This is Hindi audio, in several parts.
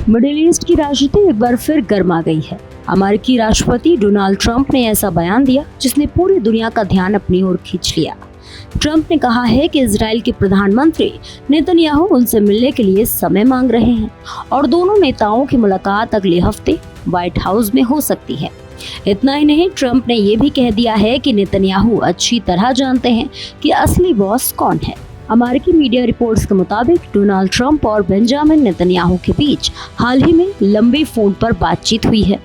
मिडिल ईस्ट की राजनीति एक बार फिर गर्मा गई है। अमेरिकी राष्ट्रपति डोनाल्ड ट्रंप ने ऐसा बयान दिया जिसने पूरी दुनिया का ध्यान अपनी ओर खींच लिया। ट्रंप ने कहा है कि इजराइल के प्रधानमंत्री नेतन्याहू उनसे मिलने के लिए समय मांग रहे हैं और दोनों नेताओं की मुलाकात अगले हफ्ते व्हाइट हाउस में हो सकती है। इतना ही नहीं, ट्रंप ने ये भी कह दिया है कि नेतन्याहू अच्छी तरह जानते हैं कि असली बॉस कौन है। अमेरिकी मीडिया रिपोर्ट्स के मुताबिक डोनाल्ड ट्रंप और बेंजामिन नेतन्याहू के बीच हाल ही में लंबी फोन पर बातचीत हुई है।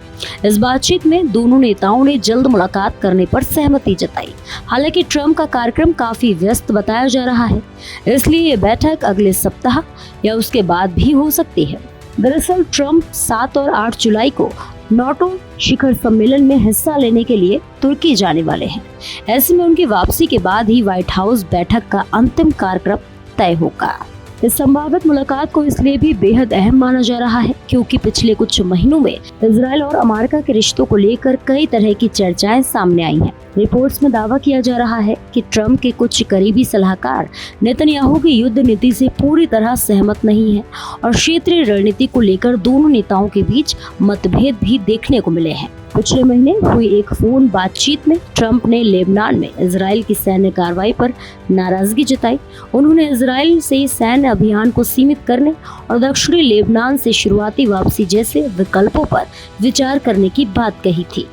इस बातचीत में दोनों नेताओं ने जल्द मुलाकात करने पर सहमति जताई। हालांकि ट्रंप का कार्यक्रम काफी व्यस्त बताया जा रहा है, इसलिए ये बैठक अगले सप्ताह या उसके बाद भी हो सकती है। दरअसल ट्रंप 7 और 8 जुलाई को नाटो शिखर सम्मेलन में हिस्सा लेने के लिए तुर्की जाने वाले हैं। ऐसे में उनकी वापसी के बाद ही व्हाइट हाउस बैठक का अंतिम कार्यक्रम तय होगा। इस संभावित मुलाकात को इसलिए भी बेहद अहम माना जा रहा है क्योंकि पिछले कुछ महीनों में इजराइल और अमेरिका के रिश्तों को लेकर कई तरह की चर्चाएं सामने आई हैं। रिपोर्ट्स में दावा किया जा रहा है कि ट्रंप के कुछ करीबी सलाहकार नेतन्याहू की युद्ध नीति से पूरी तरह सहमत नहीं है और क्षेत्रीय रणनीति को लेकर दोनों नेताओं के बीच मतभेद भी देखने को मिले हैं। पिछले महीने हुई एक फोन बातचीत में ट्रंप ने लेबनान में इजराइल की सैन्य कार्रवाई पर नाराजगी जताई। उन्होंने इजराइल से सैन्य अभियान को सीमित करने और दक्षिणी लेबनान से शुरुआती वापसी जैसे विकल्पों पर विचार करने की बात कही थी।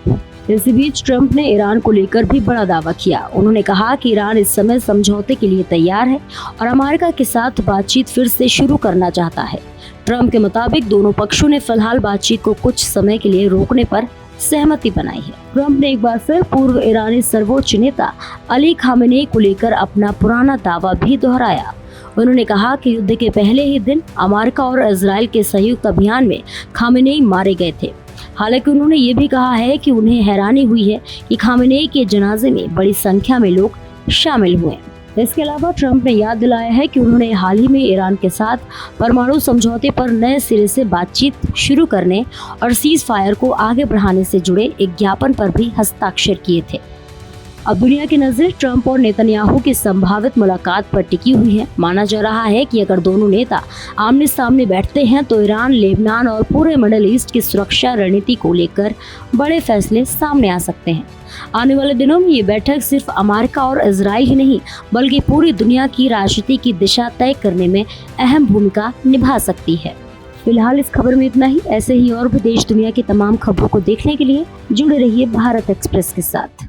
इसी बीच ट्रंप ने ईरान को लेकर भी बड़ा दावा किया। उन्होंने कहा कि ईरान इस समय समझौते के लिए तैयार है और अमेरिका के साथ बातचीत फिर से शुरू करना चाहता है। ट्रंप के मुताबिक दोनों पक्षों ने फिलहाल बातचीत को कुछ समय के लिए रोकने पर सहमति बनाई है। ट्रंप ने एक बार फिर पूर्व ईरानी सर्वोच्च नेता अली खामेनेई को लेकर अपना पुराना दावा भी दोहराया। उन्होंने कहा कि युद्ध के पहले ही दिन अमेरिका और इजराइल के संयुक्त अभियान में खामेनेई मारे गए थे। हालांकि उन्होंने ये भी कहा है कि उन्हें हैरानी हुई है कि खामेनेई के जनाजे में बड़ी संख्या में लोग शामिल हुए। इसके अलावा ट्रंप ने याद दिलाया है कि उन्होंने हाल ही में ईरान के साथ परमाणु समझौते पर नए सिरे से बातचीत शुरू करने और सीज फायर को आगे बढ़ाने से जुड़े एक ज्ञापन पर भी हस्ताक्षर किए थे। अब दुनिया की नजर ट्रंप और नेतन्याहू की संभावित मुलाकात पर टिकी हुई है। माना जा रहा है कि अगर दोनों नेता आमने सामने बैठते हैं तो ईरान, लेबनान और पूरे मिडिल ईस्ट की सुरक्षा रणनीति को लेकर बड़े फैसले सामने आ सकते हैं। आने वाले दिनों में ये बैठक सिर्फ अमेरिका और इजराइल ही नहीं बल्कि पूरी दुनिया की राजनीति की दिशा तय करने में अहम भूमिका निभा सकती है। फिलहाल इस खबर में इतना ही। ऐसे ही और भी देश दुनिया की तमाम खबरों को देखने के लिए जुड़े रहिए भारत एक्सप्रेस के साथ।